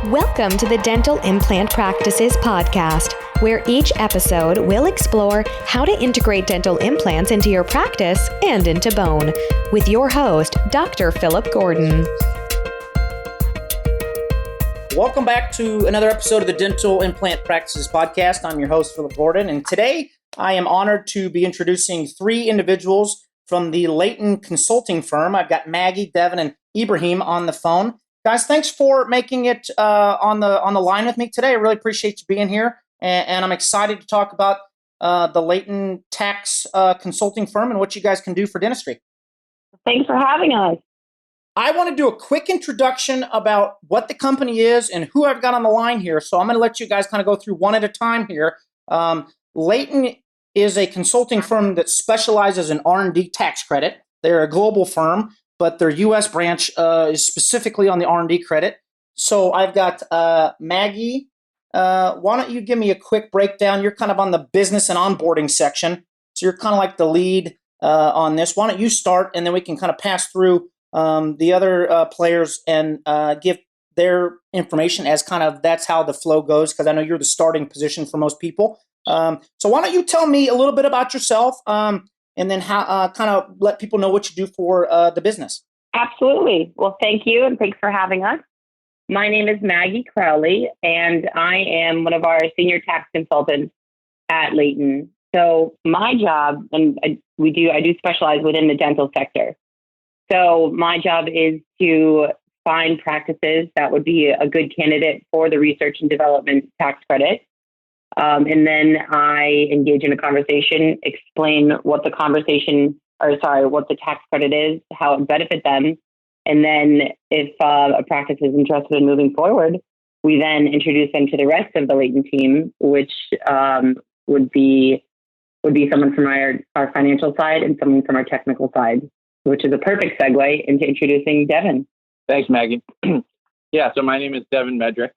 Welcome to the Dental Implant Practices podcast, where each episode will explore how to integrate dental implants into your practice and into bone, with your host, Dr. Philip Gordon. Welcome back to another episode of the Dental Implant Practices podcast. I'm your host, Philip Gordon, and today I am honored to be introducing three individuals from the Leyton consulting firm. I've got Maggie, Devin, and Ibrahim on the phone. Guys, thanks for making it on the line with me today. I really appreciate you being here, and I'm excited to talk about the Leyton tax consulting firm and what you guys can do for dentistry. Thanks for having us. I want to do a quick introduction about what the company is and who I've got on the line here. So I'm going to let you guys kind of go through one at a time here. Leyton is a consulting firm that specializes in R&D tax credit. They're a global firm, but their U.S. branch is specifically on the R&D credit. So I've got Maggie. Why don't you give me a quick breakdown? You're kind of on the business and onboarding section, so you're kind of like the lead on this. Why don't you start, and then we can kind of pass through the other players and give their information as kind of that's how the flow goes, because I know you're the starting position for most people. So why don't you tell me a little bit about yourself, and then how kind of let people know what you do for the business. Absolutely. Well, thank you, and thanks for having us. My name is Maggie Crowley, and I am one of our senior tax consultants at Leyton. So my job, and I do specialize within the dental sector. So my job is to find practices that would be a good candidate for the research and development tax credit. And then I engage in a conversation, explain what the tax credit is, how it benefits them. And then if a practice is interested in moving forward, we then introduce them to the rest of the Leyton team, which would be someone from our financial side and someone from our technical side, which is a perfect segue into introducing Devin. Thanks, Maggie. Yeah, so my name is Devin Medrick.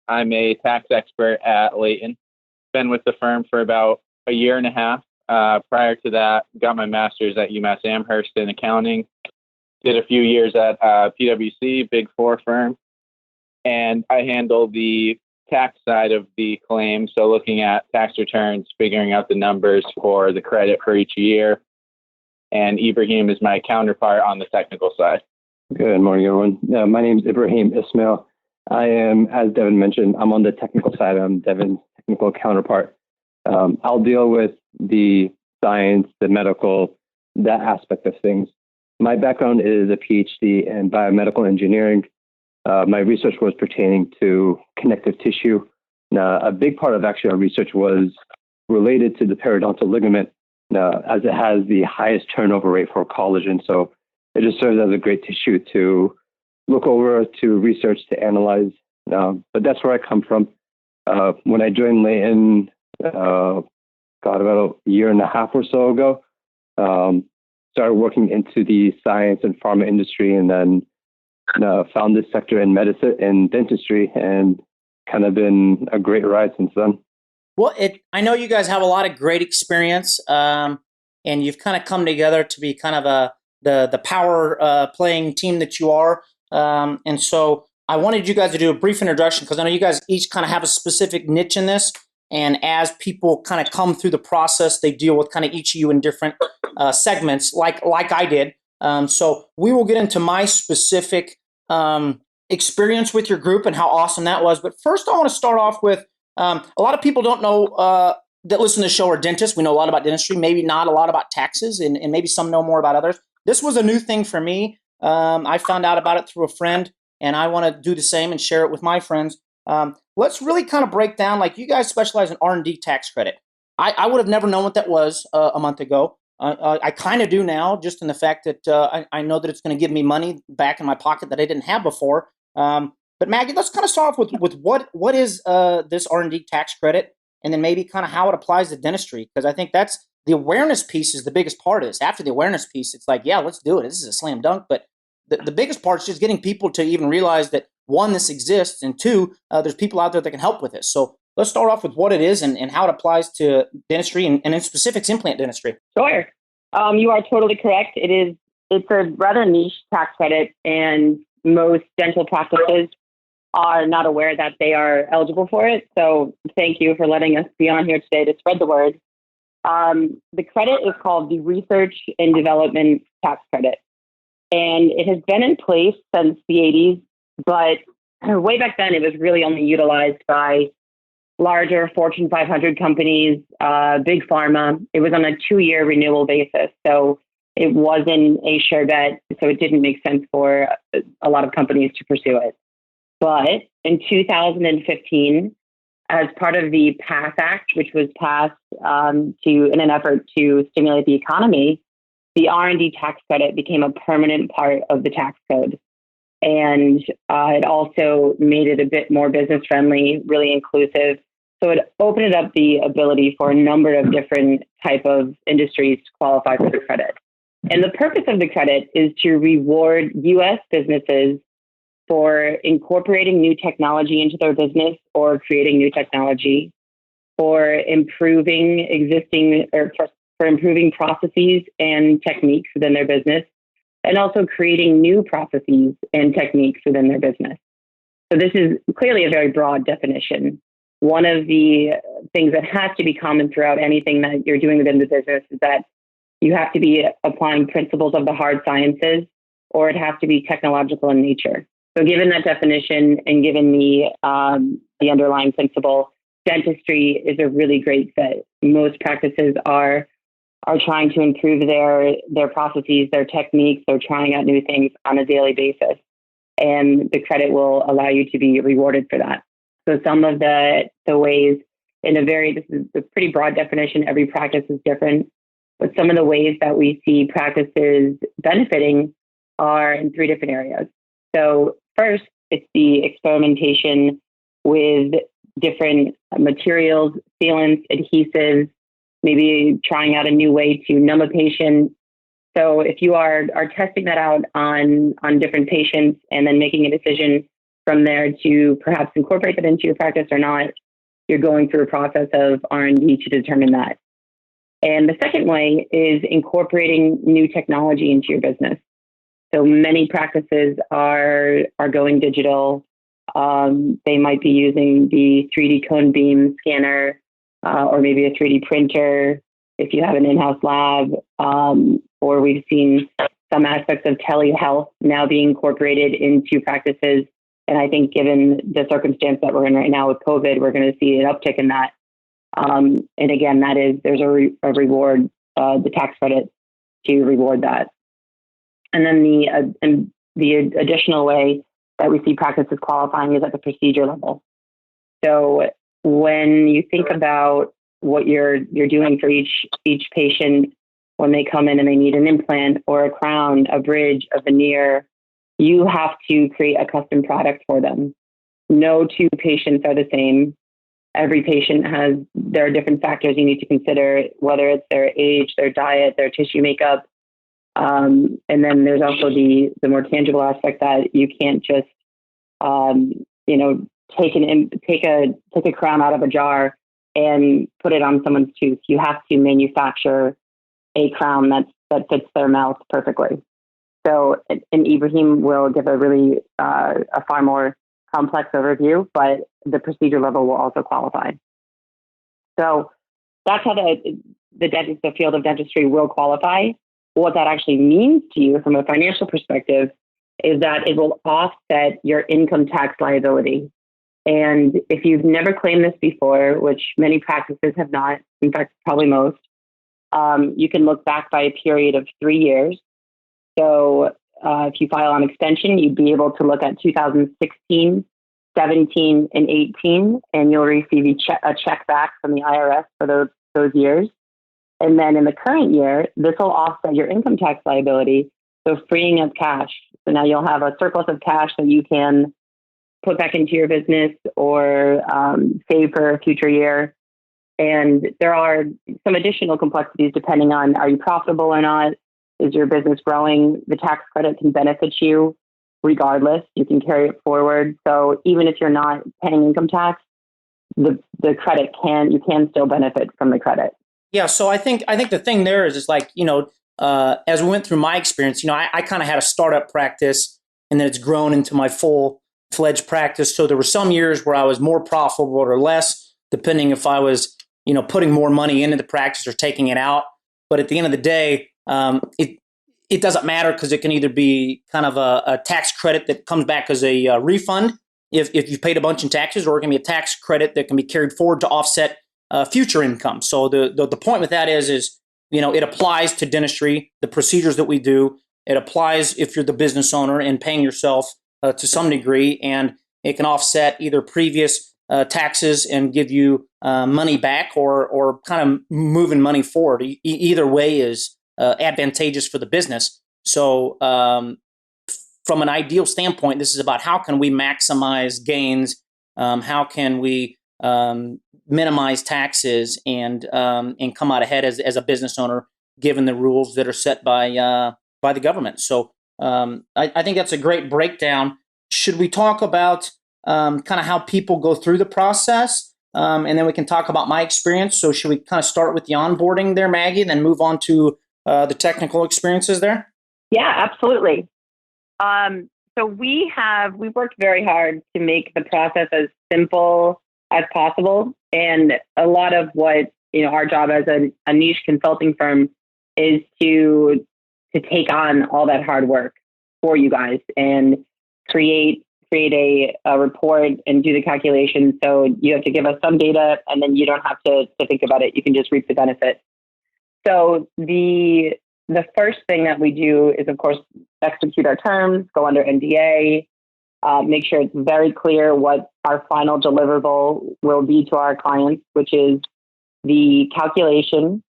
I'm a tax expert at Leyton. Been with the firm for about a year and a half. Prior to that, got my master's at UMass Amherst in accounting. Did a few years at PwC, Big Four firm. And I handle the tax side of the claim. So looking at tax returns, figuring out the numbers for the credit for each year. And Ibrahim is my counterpart on the technical side. Good morning, everyone. My name is Ibrahim Ismail. I am, as Devin mentioned, I'm on the technical side. I'm Devin's technical counterpart. I'll deal with the science, the medical, that aspect of things. My background is a PhD in biomedical engineering. My research was pertaining to connective tissue. A big part of actually our research was related to the periodontal ligament, as it has the highest turnover rate for collagen. So it just serves as a great tissue to look over, to research, to analyze. But that's where I come from. When I joined Leyton, about a year and a half or so ago, started working into the science and pharma industry, and then found this sector in medicine and dentistry, and kind of been a great ride since then. Well, I know you guys have a lot of great experience, and you've kind of come together to be kind of the power playing team that you are. And so I wanted you guys to do a brief introduction, because I know you guys each kind of have a specific niche in this. And as people kind of come through the process, they deal with kind of each of you in different segments, like I did. So we will get into my specific experience with your group and how awesome that was. But first, I want to start off with a lot of people don't know that listen to the show are dentists. We know a lot about dentistry, maybe not a lot about taxes, and maybe some know more about others. This was a new thing for me. I found out about it through a friend, and I want to do the same and share it with my friends. Let's really kind of break down, like you guys specialize in R&D tax credit. I would have never known what that was a month ago. I kind of do now, just in the fact that I know that it's going to give me money back in my pocket that I didn't have before. But Maggie, let's kind of start off with what is this R&D tax credit, and then maybe kind of how it applies to dentistry, because I think that's the awareness piece is the biggest part. Is after the awareness piece, it's like, yeah, let's do it. This is a slam dunk. But the biggest part is just getting people to even realize that, one, this exists, and two, there's people out there that can help with this. So let's start off with what it is and how it applies to dentistry, and in specifics, implant dentistry. Sure. You are totally correct. It's a rather niche tax credit, and most dental practices are not aware that they are eligible for it. So thank you for letting us be on here today to spread the word. The credit is called the Research and Development Tax Credit. And it has been in place since the 80s, but way back then it was really only utilized by larger Fortune 500 companies, big pharma. It was on a 2-year renewal basis. So it wasn't a sure bet. So it didn't make sense for a lot of companies to pursue it. But in 2015, as part of the PASS Act, which was passed in an effort to stimulate the economy, the R&D tax credit became a permanent part of the tax code. And it also made it a bit more business friendly, really inclusive. So it opened up the ability for a number of different type of industries to qualify for the credit. And the purpose of the credit is to reward U.S. businesses for incorporating new technology into their business or creating new technology, for improving for improving processes and techniques within their business, and also creating new processes and techniques within their business. So this is clearly a very broad definition. One of the things that has to be common throughout anything that you're doing within the business is that you have to be applying principles of the hard sciences, or it has to be technological in nature. So given that definition and given the underlying principle, dentistry is a really great fit. Most practices are trying to improve their processes, their techniques. They're trying out new things on a daily basis. And the credit will allow you to be rewarded for that. So some of the ways this is a pretty broad definition. Every practice is different. But some of the ways that we see practices benefiting are in 3 different areas. So first, it's the experimentation with different materials, sealants, adhesives, maybe trying out a new way to numb a patient. So if you are testing that out on different patients and then making a decision from there to perhaps incorporate that into your practice or not, you're going through a process of R&D to determine that. And the second way is incorporating new technology into your business. So many practices are going digital. They might be using the 3D cone beam scanner or maybe a 3D printer if you have an in-house lab. Or we've seen some aspects of telehealth now being incorporated into practices. And I think given the circumstance that we're in right now with COVID, we're going to see an uptick in that. And again, there's a reward, the tax credit to reward that. And then the additional way that we see practices qualifying is at the procedure level. So when you think about what you're doing for each patient when they come in and they need an implant or a crown, a bridge, a veneer, you have to create a custom product for them. No 2 patients are the same. Every patient there are different factors you need to consider, whether it's their age, their diet, their tissue makeup. And then there's also the more tangible aspect that you can't just, take a crown out of a jar and put it on someone's tooth. You have to manufacture a crown that fits their mouth perfectly. So, and Ibrahim will give a far more complex overview, but the procedure level will also qualify. So that's how the field of dentistry will qualify. What that actually means to you from a financial perspective is that it will offset your income tax liability. And if you've never claimed this before, which many practices have not, in fact, probably most, you can look back by a period of 3 years. So if you file on extension, you'd be able to look at 2016, 17, and 18, and you'll receive a check back from the IRS for those years. And then in the current year, this will offset your income tax liability, so freeing up cash. So now you'll have a surplus of cash that you can put back into your business or save for a future year. And there are some additional complexities depending on, are you profitable or not? Is your business growing? The tax credit can benefit you regardless. You can carry it forward. So even if you're not paying income tax, the credit you can still benefit from the credit. Yeah. So I think the thing there is like, as we went through my experience, I kind of had a startup practice and then it's grown into my full fledged practice. So there were some years where I was more profitable or less, depending if I was, putting more money into the practice or taking it out. But at the end of the day, it doesn't matter because it can either be kind of a tax credit that comes back as a refund if you've paid a bunch in taxes, or it can be a tax credit that can be carried forward to offset future income. So the point with that is it applies to dentistry, the procedures that we do. It applies if you're the business owner and paying yourself to some degree, and it can offset either previous taxes and give you money back, or kind of moving money forward. Either way is advantageous for the business. So from an ideal standpoint, this is about how can we maximize gains, how can we minimize taxes, and come out ahead as a business owner, given the rules that are set by the government. So I think that's a great breakdown. Should we talk about kind of how people go through the process? And then we can talk about my experience. So should we kind of start with the onboarding there, Maggie, and then move on to the technical experiences there? Yeah, absolutely. So we worked very hard to make the process as simple as possible. And a lot of what, our job as a niche consulting firm is to take on all that hard work for you guys and create a report and do the calculations. So you have to give us some data, and then you don't have to think about it. You can just reap the benefit. So the first thing that we do is, of course, execute our terms, go under NDA, make sure it's very clear what our final deliverable will be to our clients, which is the calculation,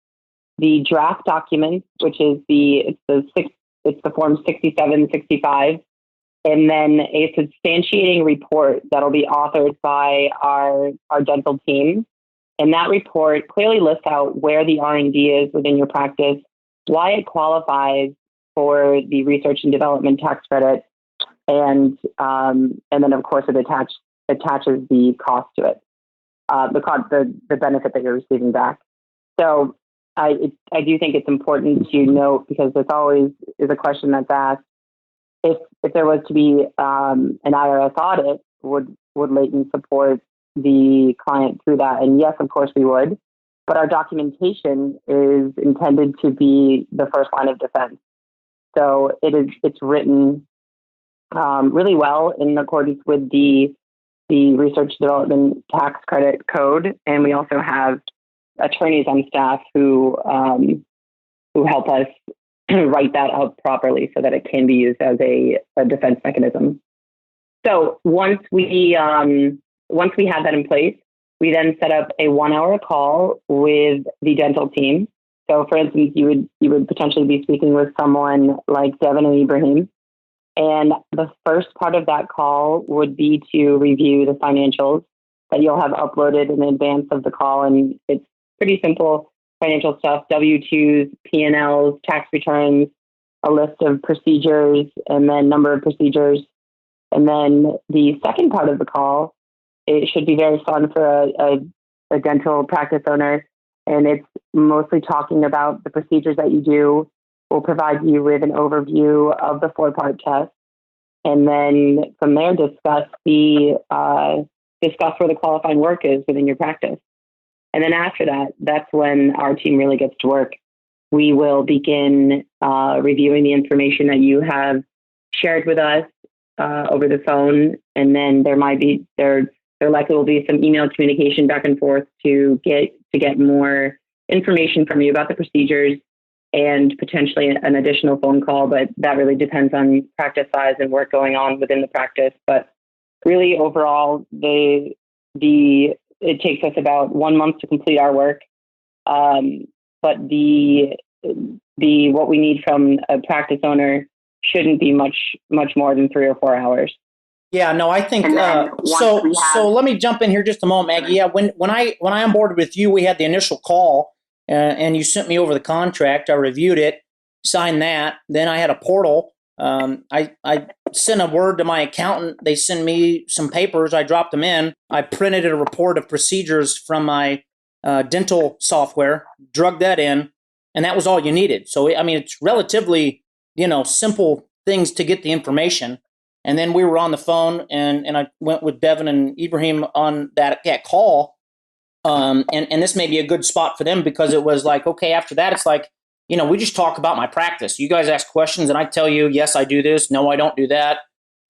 the draft document, which is the form 6765, and then a substantiating report that'll be authored by our dental team. And that report clearly lists out where the R&D is within your practice, why it qualifies for the research and development tax credit, and then of course it attaches the cost to it, the benefit that you're receiving back. So I do think it's important to note, because this always is a question that's asked, if there was to be an IRS audit, would Leyton support the client through that? And yes, of course we would. But our documentation is intended to be the first line of defense. So it's written really well in accordance with the Research Development Tax Credit Code, and we also have attorneys on staff who help us write that up properly so that it can be used as a defense mechanism. So once we have that in place, we then set up a 1-hour call with the dental team. So, for instance, you would potentially be speaking with someone like Devin and Ibrahim, and the first part of that call would be to review the financials that you'll have uploaded in advance of the call, and it's pretty simple financial stuff: W-2s, P&Ls, tax returns, a list of procedures, and then number of procedures. And then the second part of the call, it should be very fun for a dental practice owner, and it's mostly talking about the procedures that you do. We'll provide you with an overview of the 4-part test, and then from there discuss where the qualifying work is within your practice. And then after that, that's when our team really gets to work. We will begin reviewing the information that you have shared with us over the phone, and then there likely will be some email communication back and forth to get more information from you about the procedures, and potentially an additional phone call, but that really depends on practice size and work going on within the practice. But really, overall, it takes us about 1 month to complete our work. But what we need from a practice owner shouldn't be much more than 3 or 4 hours. Yeah, no, I think so let me jump in here just a moment, Maggie. Yeah, when I onboarded with you, we had the initial call, and you sent me over the contract. I reviewed it, signed that. Then I had a portal. I sent a word to my accountant. They sent me some papers. I dropped them in. I printed a report of procedures from my dental software, drugged that in, and that was all you needed. So, I mean, it's relatively, simple things to get the information. And then we were on the phone, and I went with Devin and Ibrahim on that call. And this may be a good spot for them, because it was like, okay, after that, it's like, we just talk about my practice. You guys ask questions and I tell you, yes, I do this. No, I don't do that.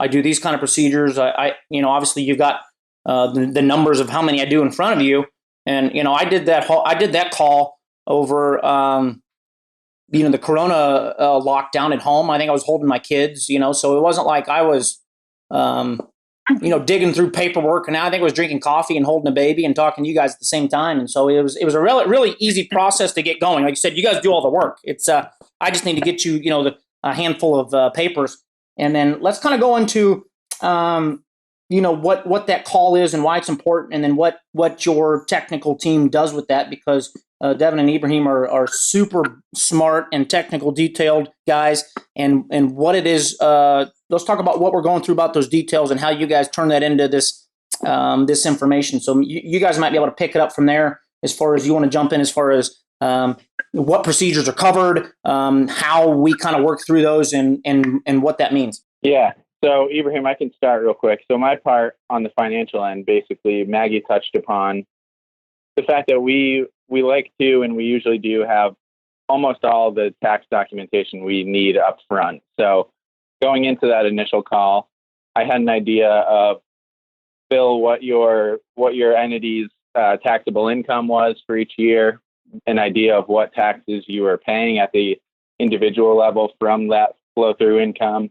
I do these kind of procedures. Obviously you've got the numbers of how many I do in front of you. And, I did that call over, the Corona lockdown at home. I think I was holding my kids, so it wasn't like I was, digging through paperwork, and I think I was drinking coffee and holding a baby and talking to you guys at the same time. And so it was a really easy process to get going. Like you said, you guys do all the work. It's I just need to get you, a handful of papers, and then let's kind of go into, what that call is and why it's important, and then what your technical team does with that, because Devin and Ibrahim are super smart and technical, detailed guys, and what it is. Let's talk about what we're going through about those details and how you guys turn that into this information. So you guys might be able to pick it up from there, as far as you want to jump in, as far as what procedures are covered, how we kind of work through those, and what that means. Yeah. So Ibrahim, I can start real quick. So my part on the financial end, basically, Maggie touched upon the fact that we like to, and we usually do, have almost all the tax documentation we need up front. So going into that initial call, I had an idea of, Bill, what your entity's taxable income was for each year, an idea of what taxes you were paying at the individual level from that flow-through income,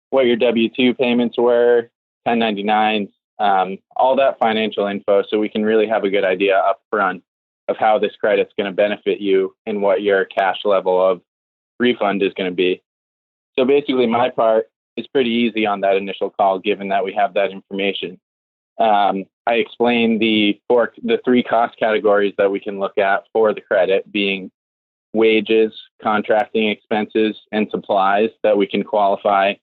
what your W-2 payments were, 1099s, all that financial info, so we can really have a good idea up front of how this credit's going to benefit you and what your cash level of refund is going to be. So basically, my part is pretty easy on that initial call, given that we have that information. I explained the three cost categories that we can look at for the credit, being wages, contracting expenses, and supplies that we can qualify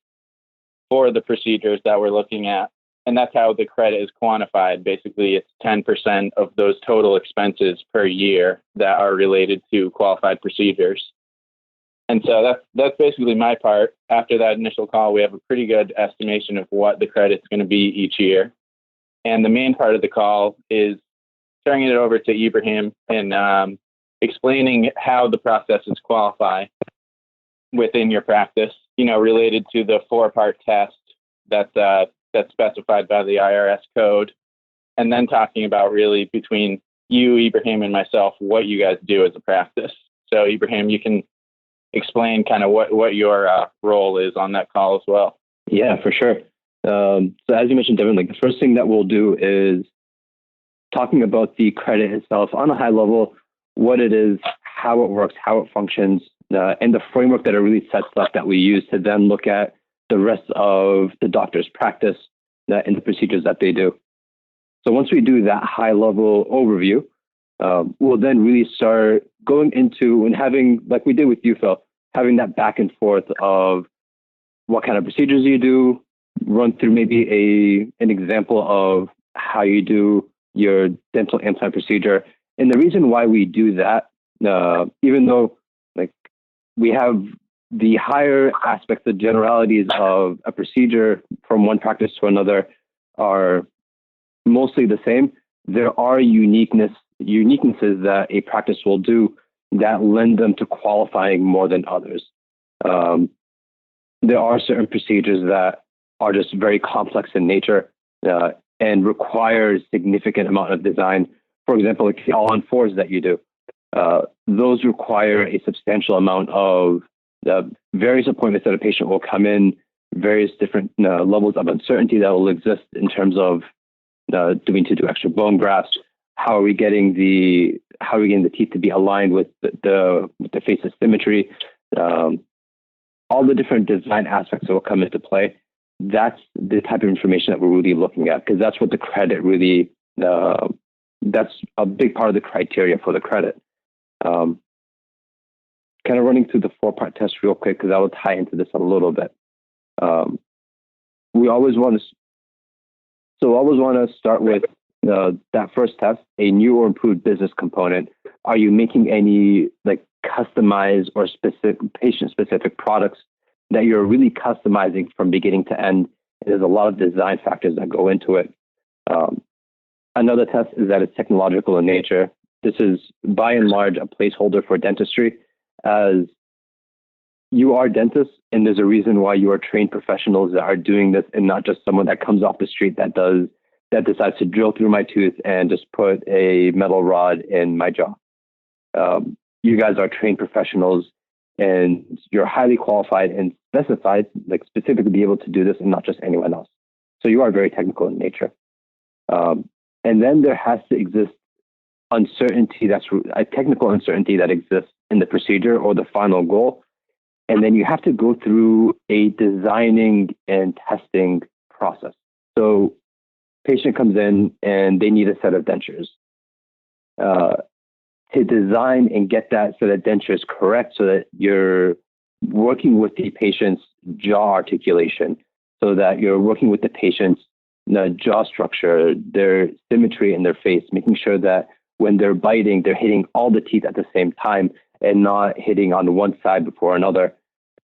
for the procedures that we're looking at. And that's how the credit is quantified. Basically, it's 10% of those total expenses per year that are related to qualified procedures. And so that's basically my part. After that initial call, we have a pretty good estimation of what the credit's going to be each year. And the main part of the call is turning it over to Ibrahim and explaining how the processes qualify within your practice, related to the 4-part test that's specified by the IRS code, and then talking about really between you, Ibrahim, and myself, what you guys do as a practice. So Ibrahim, you can explain kind of what your role is on that call as well. Yeah, for sure. So as you mentioned, Devin, the first thing that we'll do is talking about the credit itself on a high level, what it is, how it works, how it functions, and the framework that it really sets up that we use to then look at the rest of the doctor's practice and the procedures that they do. So once we do that high level overview, we'll then really start going into and having, like we did with you, Phil, having that back and forth of what kind of procedures you do, run through maybe an example of how you do your dental implant procedure. And the reason why we do that, even though we have the higher aspects, the generalities of a procedure from one practice to another are mostly the same, there are uniquenesses that a practice will do that lend them to qualifying more than others. There are certain procedures that are just very complex in nature and require a significant amount of design. For example, like the all-on-4s that you do. Those require a substantial amount of various appointments that a patient will come in, various different levels of uncertainty that will exist in terms of do we need to do extra bone grafts? How are we getting the teeth to be aligned with the face's symmetry? All the different design aspects that will come into play. That's the type of information that we're really looking at, because that's what the credit really. That's a big part of the criteria for the credit. Kind of running through the 4-part test real quick, because I will tie into this a little bit. We always want to start with that first test, a new or improved business component. Are you making any customized or patient-specific products that you're really customizing from beginning to end There's a lot of design factors that go into it. Another test is that it's technological in nature. This is by and large a placeholder for dentistry, as you are dentists, and there's a reason why you are trained professionals that are doing this, and not just someone that comes off the street that decides to drill through my tooth and just put a metal rod in my jaw. You guys are trained professionals, and you're highly qualified and specified, like specifically to be able to do this, and not just anyone else. So you are very technical in nature. And then there has to exist uncertainty, that's a technical uncertainty that exists in the procedure or the final goal. And then you have to go through a designing and testing process. So patient comes in and they need a set of dentures. To design and get that set of dentures correct so that you're working with the patient's jaw articulation, so that you're working with the patient's jaw structure, their symmetry in their face, making sure that when they're biting, they're hitting all the teeth at the same time and not hitting on one side before another.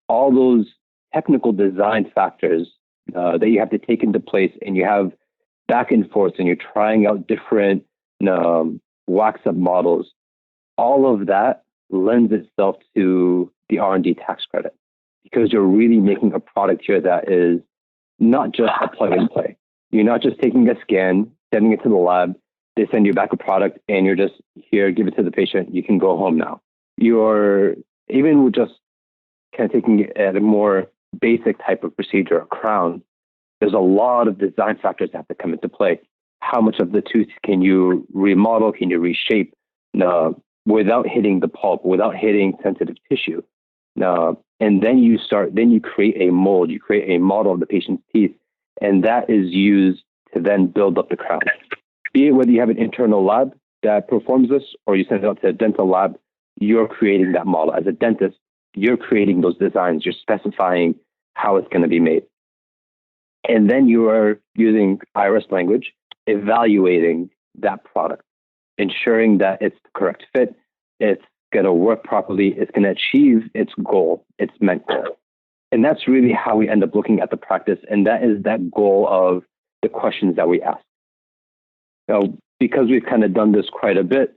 All those technical design factors that you have to take into place, and you have back and forth, and you're trying out different wax up models. All of that lends itself to the R&D tax credit, because you're really making a product here that is not just a plug and play. You're not just taking a scan, sending it to the lab, they send you back a product, and you're just here, give it to the patient, you can go home now. You're, even with just kind of taking it at a more basic type of procedure, a crown, there's a lot of design factors that have to come into play. How much of the tooth can you remodel, can you reshape without hitting the pulp, without hitting sensitive tissue? And then you create a mold, you create a model of the patient's teeth, and that is used to then build up the crown. Be it whether you have an internal lab that performs this or you send it out to a dental lab, you're creating that model. As a dentist, you're creating those designs, you're specifying how it's going to be made. And then you are using iris language, evaluating that product, ensuring that it's the correct fit, it's going to work properly, it's going to achieve its goal, its meant goal. And that's really how we end up looking at the practice. And that is that goal of the questions that we ask. Now, because we've kind of done this quite a bit,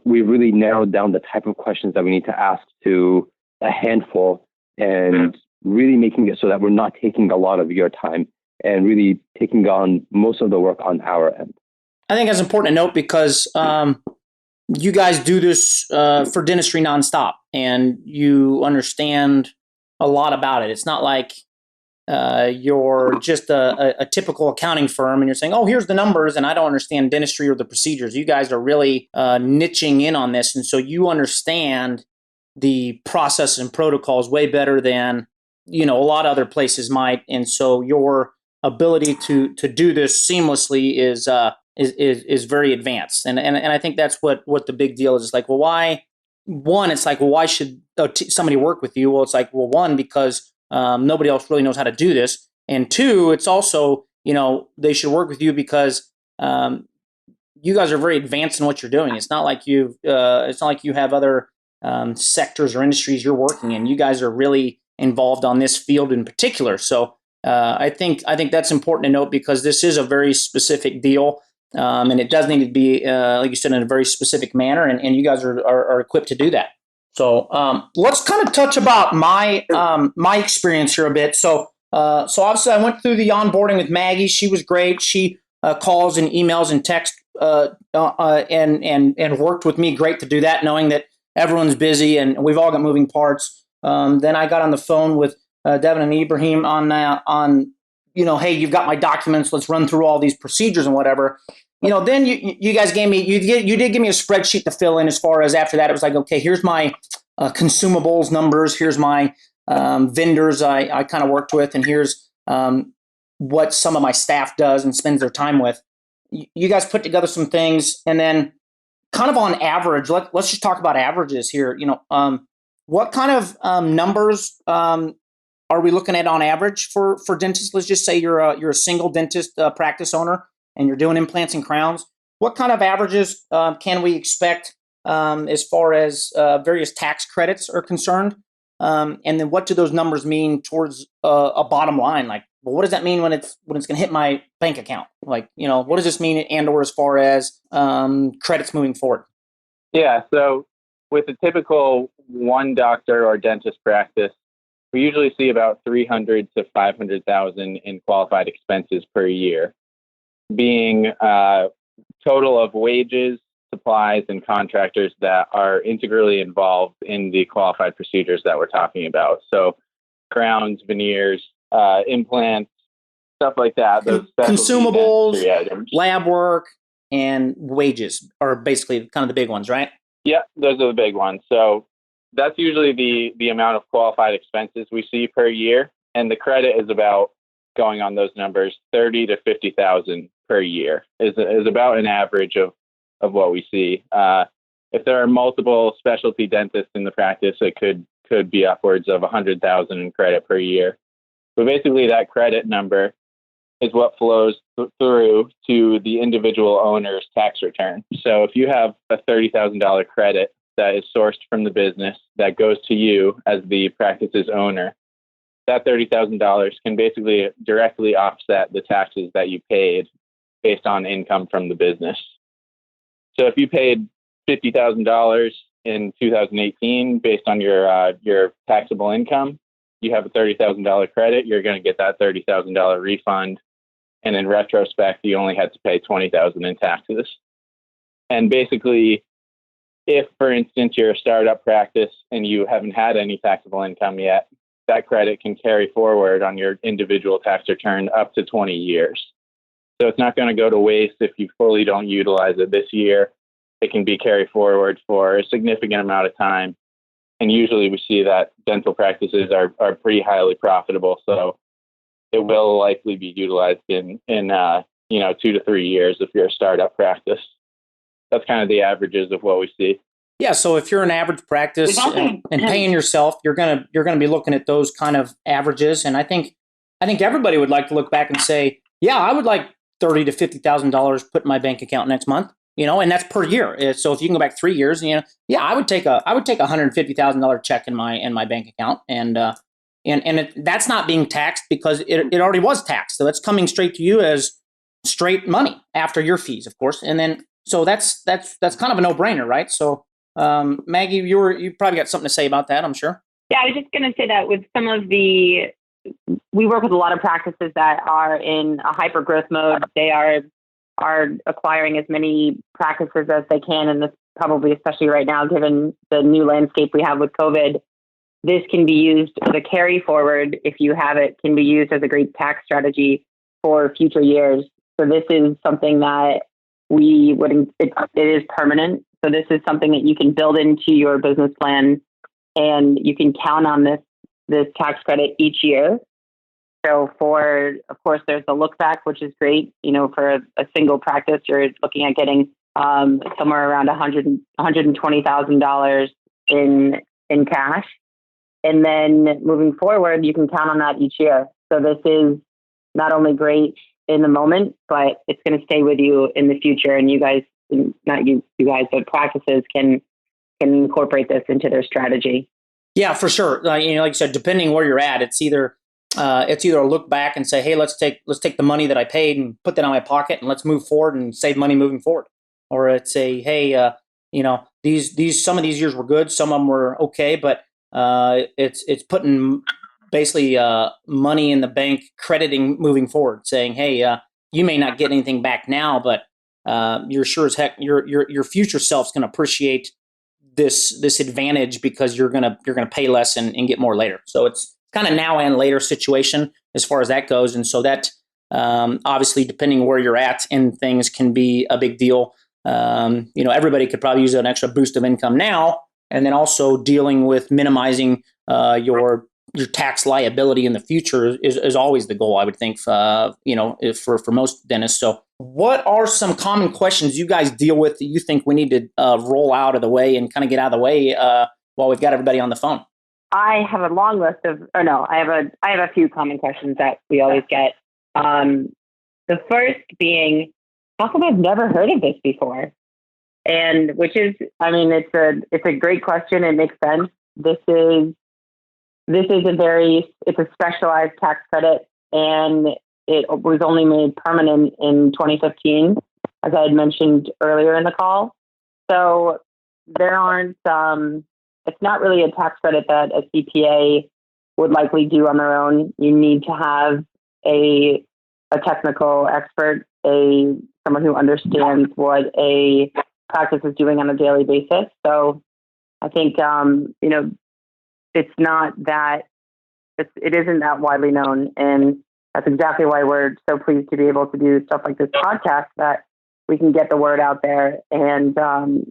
we've really narrowed down the type of questions that we need to ask to a handful, and really making it so that we're not taking a lot of your time and really taking on most of the work on our end. I think that's important to note, because you guys do this for dentistry nonstop, and you understand a lot about it. It's not like you're just a typical accounting firm and you're saying, oh, here's the numbers, and I don't understand dentistry or the procedures. You guys are really niching in on this. And so you understand the process and protocols way better than, a lot of other places might. And so your ability to do this seamlessly is very advanced. And I think that's what the big deal is. It's like, well, why? One, it's like, well, why should somebody work with you? Well, it's like, well, one, because nobody else really knows how to do this. And two, it's also, they should work with you because you guys are very advanced in what you're doing. It's not like you have other sectors or industries you're working in. You guys are really involved on this field in particular. So I think that's important to note, because this is a very specific deal. And it does need to be, like you said, in a very specific manner, and you guys are equipped to do that. So let's kind of touch about my experience here a bit. So obviously I went through the onboarding with Maggie. She was great. She calls and emails and texts and worked with me great to do that, knowing that everyone's busy and we've all got moving parts. Then I got on the phone with Devin and Ibrahim on hey, you've got my documents. Let's run through all these procedures and whatever. Then you guys gave me, you did give me a spreadsheet to fill in. As far as after that, it was like, okay, here's my consumables numbers. Here's my vendors I kind of worked with, and here's what some of my staff does and spends their time with. You guys put together some things, and then kind of on average, let's just talk about averages here. What kind of numbers are we looking at on average for dentists? Let's just say you're a single dentist practice owner and you're doing implants and crowns. What kind of averages can we expect as far as various tax credits are concerned? And then what do those numbers mean towards a bottom line? Like, but what does that mean when it's going to hit my bank account? Like, what does this mean, and or as far as credits moving forward? Yeah. So with a typical one doctor or dentist practice, we usually see about 300 to 500,000 in qualified expenses per year, being total of wages, supplies, and contractors that are integrally involved in the qualified procedures that we're talking about. So crowns, veneers, implants, stuff like that. Those consumables, lab work, and wages are basically kind of the big ones, right? Yeah, those are the big ones. So that's usually the amount of qualified expenses we see per year, and the credit is about, going on those numbers, 30 to 50,000 per year is about an average of what we see. If there are multiple specialty dentists in the practice, it could be upwards of 100,000 in credit per year. But basically, that credit number is what flows through to the individual owner's tax return. So if you have a $30,000 credit that is sourced from the business that goes to you as the practice's owner, that $30,000 can basically directly offset the taxes that you paid based on income from the business. So if you paid $50,000 in 2018 based on your taxable income, you have a $30,000 credit, you're going to get that $30,000 refund. And in retrospect, you only had to pay $20,000 in taxes. And basically, if, for instance, you're a startup practice and you haven't had any taxable income yet, that credit can carry forward on your individual tax return up to 20 years. So it's not going to go to waste if you fully don't utilize it this year. It can be carried forward for a significant amount of time. And usually we see that dental practices are pretty highly profitable. So it will likely be utilized in 2 to 3 years if you're a startup practice. That's kind of the averages of what we see. Yeah, so if you're an average practice and paying yourself, you're gonna be looking at those kind of averages. And I think everybody would like to look back and say, yeah, I would like $30,000 to $50,000 put in my bank account next month. And that's per year. So if you can go back 3 years, yeah, I would take a $150,000 check in my bank account, and that's not being taxed because it already was taxed. So it's coming straight to you as straight money after your fees, of course. And then so that's kind of a no-brainer, right? So Maggie, you probably got something to say about that, I'm sure. Yeah, I was just going to say that with some of we work with a lot of practices that are in a hyper growth mode. They are acquiring as many practices as they can, and this probably, especially right now, given the new landscape we have with COVID, this can be used as a carry forward. If you have it, can be used as a great tax strategy for future years. So this is something that it is permanent. So this is something that you can build into your business plan, and you can count on this tax credit each year. So of course, there's the look back, which is great. For a single practice, you're looking at getting somewhere around $120,000 in cash. And then moving forward, you can count on that each year. So this is not only great in the moment, but it's going to stay with you in the future. And you guys, not you guys, but practices can incorporate this into their strategy. Yeah, for sure. Like you said, depending where you're at, it's either a look back and say, hey, let's take the money that I paid and put that in my pocket and let's move forward and save money moving forward. Or it's a, hey, these some of these years were good, some of them were okay, but it's putting basically money in the bank, crediting moving forward, saying, hey, you may not get anything back now, but you're sure as heck your future self's going to appreciate this advantage because you're gonna pay less and get more later. So it's kind of now and later situation as far as that goes, and so that obviously depending where you're at in things can be a big deal. Everybody could probably use an extra boost of income now, and then also dealing with minimizing your tax liability in the future is always the goal, I would think, for most dentists. So what are some common questions you guys deal with that you think we need to roll out of the way and kind of get out of the way while we've got everybody on the phone? I have a long list I have a few common questions that we always get. The first being, how come I've never heard of this before? And which is, it's a great question. It makes sense. This is a specialized tax credit. and it was only made permanent in 2015, as I had mentioned earlier in the call. So there aren't, it's not really a tax credit that a CPA would likely do on their own. You need to have a technical expert, someone who understands what a practice is doing on a daily basis. So I think, it's not that, it isn't that widely known. And that's exactly why we're so pleased to be able to do stuff like this podcast, that we can get the word out there and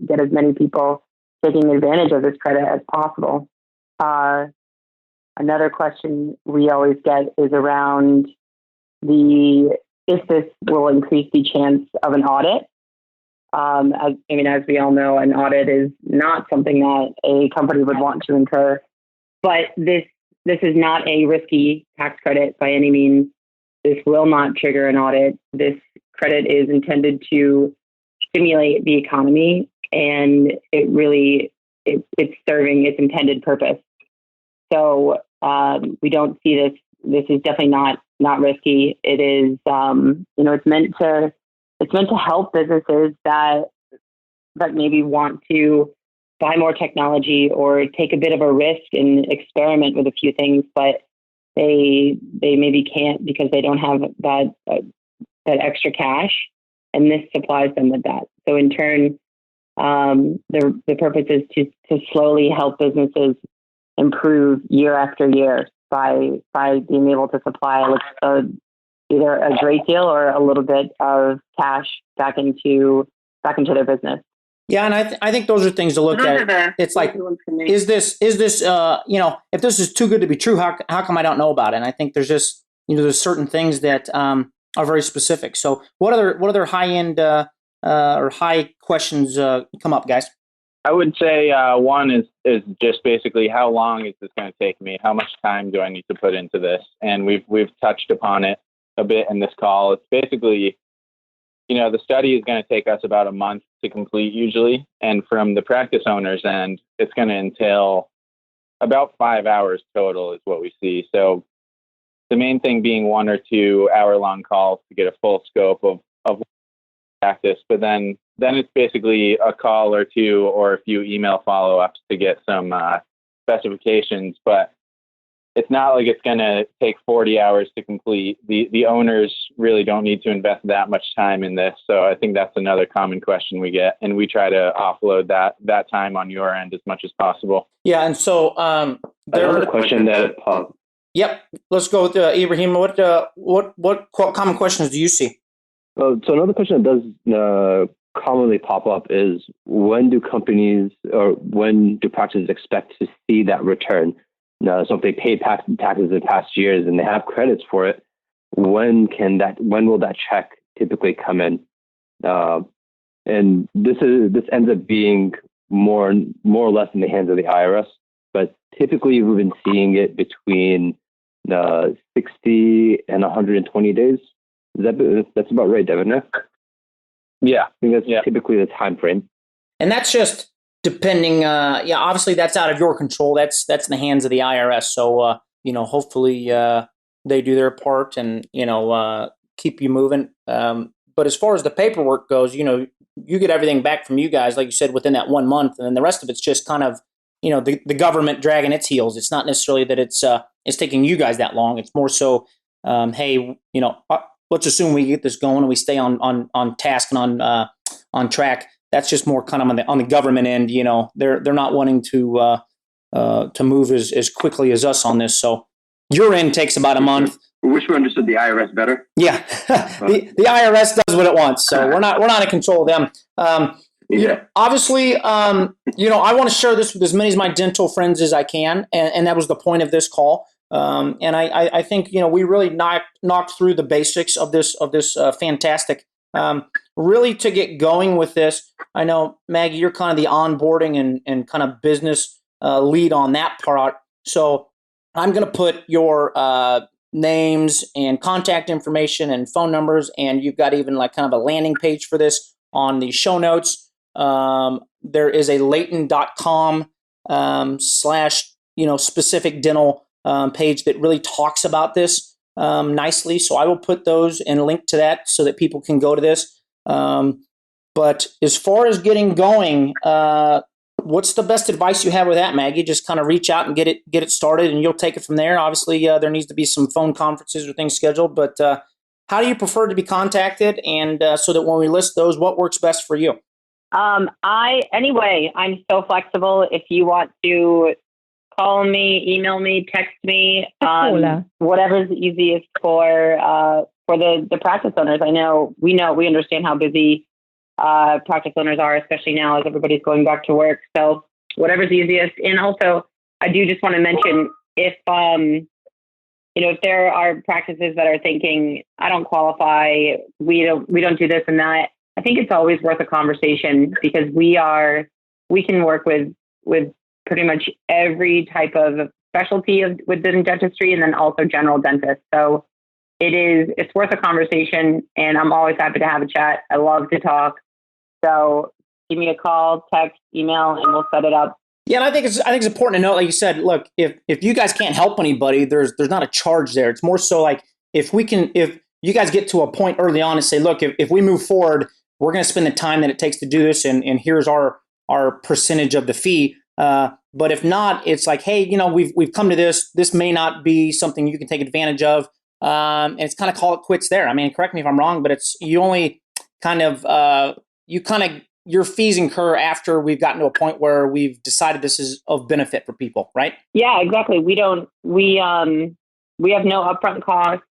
get as many people taking advantage of this credit as possible. Another question we always get is around if this will increase the chance of an audit. As we all know, an audit is not something that a company would want to incur, but this is not a risky tax credit by any means. This will not trigger an audit. This credit is intended to stimulate the economy, and it's serving its intended purpose. So we don't see this. This is definitely not risky. It is, it's meant to help businesses that maybe want to buy more technology or take a bit of a risk and experiment with a few things, but they maybe can't because they don't have that extra cash, and this supplies them with that. So in turn, the purpose is to slowly help businesses improve year after year by being able to supply either a great deal or a little bit of cash back into their business. Yeah, and I think those are things to look at. It's like, is this if this is too good to be true, how come I don't know about it? And I think there's just there's certain things that are very specific. So what other high end or high questions come up, guys? I would say one is just basically, how long is this going to take me? How much time do I need to put into this? And we've touched upon it a bit in this call. It's basically, the study is going to take us about a month to complete usually. And from the practice owner's end, it's going to entail about 5 hours total is what we see. So the main thing being 1 or 2 hour-long calls to get a full scope of practice. But then it's basically a call or two or a few email follow-ups to get some specifications. But it's not like it's going to take 40 hours to complete. The owners really don't need to invest that much time in this. So I think that's another common question we get, and we try to offload that time on your end as much as possible. Yeah, and so there's a question that popped. Yep, let's go with Ibrahim. What common questions do you see? So another question that does commonly pop up is, when do companies or when do practices expect to see that return? So if they paid taxes in past years and they have credits for it, when will that check typically come in? And this ends up being more or less in the hands of the IRS, but typically we've been seeing it between 60 and 120 days. That's about right, Devin? Yeah, I think that's typically the time frame. And that's just depending. Obviously that's out of your control. That's in the hands of the IRS. So hopefully they do their part and keep you moving. But as far as the paperwork goes, you get everything back from you guys, like you said, within that 1 month, and then the rest of it's just kind of the government dragging its heels. It's not necessarily that it's taking you guys that long. It's more so, hey, let's assume we get this going and we stay on task and on track. That's just more kind of on the government end. They're not wanting to move as quickly as us on this. So your end takes about a month. We wish we understood the IRS better. Yeah, the IRS does what it wants, so we're not in control of them. Obviously, I want to share this with as many of my dental friends as I can, and that was the point of this call. And I think we really knocked through the basics of this fantastic. Really, to get going with this, I know, Maggie, you're kind of the onboarding and kind of business lead on that part. So I'm going to put your names and contact information and phone numbers, and you've got even like kind of a landing page for this on the show notes. There is a Leyton.com / specific dental page that really talks about this. nicely. So I will put those and link to that so that people can go to this. But as far as getting going, what's the best advice you have with that, Maggie? Just kind of reach out and get it started, and you'll take it from there. Obviously, there needs to be some phone conferences or things scheduled, but how do you prefer to be contacted? And so that when we list those, what works best for you? I'm so flexible. If you want to call me, email me, text me, whatever's easiest for the practice owners. We understand how busy practice owners are, especially now as everybody's going back to work. So whatever's easiest. And also, I do just want to mention if there are practices that are thinking, I don't qualify, we don't do this and that, I think it's always worth a conversation, because we can work with pretty much every type of specialty within dentistry, and then also general dentists. So it's worth a conversation, and I'm always happy to have a chat. I love to talk. So give me a call, text, email, and we'll set it up. Yeah, and I think it's important to note, like you said, look, if you guys can't help anybody, there's not a charge there. It's more so like if you guys get to a point early on and say, look, if we move forward, we're going to spend the time that it takes to do this, and here's our percentage of the fee. But if not, it's like, hey, we've come to this. This may not be something you can take advantage of, and it's kind of call it quits there. I mean, correct me if I'm wrong, but it's you only kind of your fees incur after we've gotten to a point where we've decided this is of benefit for people, right? Yeah, exactly. We have no upfront costs.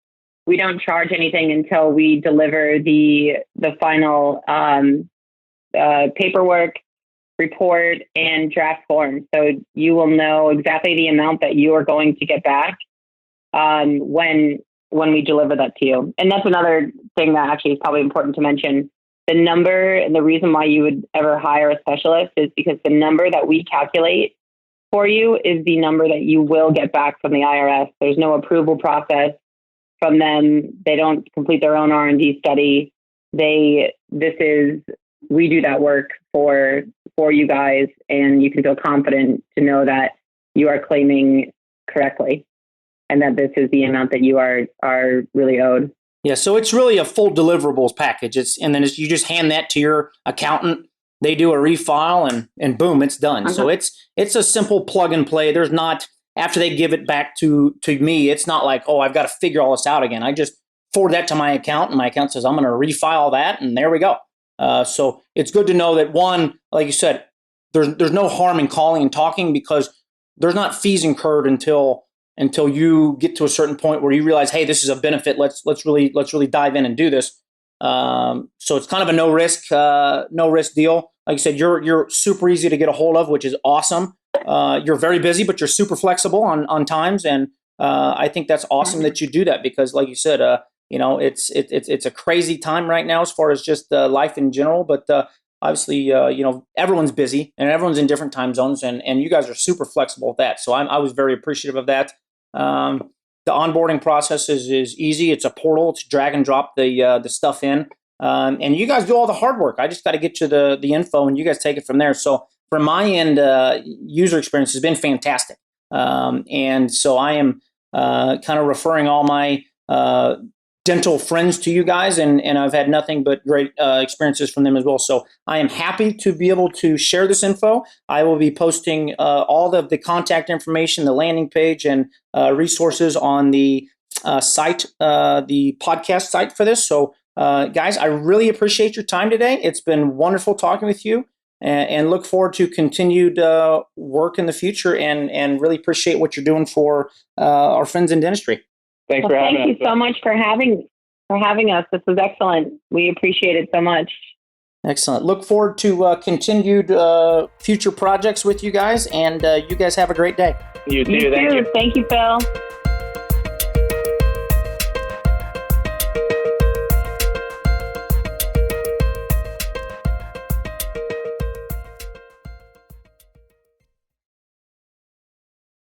We don't charge anything until we deliver the final paperwork, report, and draft form. So you will know exactly the amount that you are going to get back when we deliver that to you. And that's another thing that actually is probably important to mention. The number, and the reason why you would ever hire a specialist is because the number that we calculate for you is the number that you will get back from the IRS. There's no approval process from them. They don't complete their own R&D study. We do that work for you guys, and you can feel confident to know that you are claiming correctly and that this is the amount that you are really owed. Yeah, so it's really a full deliverables package. You just hand that to your accountant. They do a refile, and boom, it's done. Uh-huh. So it's a simple plug and play. There's not, after they give it back to me, it's not like, oh, I've got to figure all this out again. I just forward that to my account, and my account says, I'm going to refile that, and there we go. So it's good to know that, one, like you said, there's no harm in calling and talking, because there's not fees incurred until you get to a certain point where you realize, hey, this is a benefit. Let's really dive in and do this. So it's kind of a no risk deal. Like I said, you're super easy to get a hold of, which is awesome. You're very busy, but you're super flexible on times, and I think that's awesome that you do that, because, like you said, it's a crazy time right now as far as just life in general. But obviously, everyone's busy and everyone's in different time zones, and you guys are super flexible with that. So I was very appreciative of that. The onboarding process is easy. It's a portal. It's drag and drop the stuff in, and you guys do all the hard work. I just got to get you the info, and you guys take it from there. So from my end, user experience has been fantastic, and so I am kind of referring all my dental friends to you guys, and I've had nothing but great experiences from them as well. So I am happy to be able to share this info. I will be posting all of the contact information, the landing page, and resources on the site, the podcast site for this. So guys, I really appreciate your time today. It's been wonderful talking with you, and look forward to continued work in the future, and really appreciate what you're doing for our friends in dentistry. Thanks for having us. Thank you so much for having us. This was excellent. We appreciate it so much. Excellent. Look forward to continued future projects with you guys, and you guys have a great day. You too. Thank you. Thank you, Phil.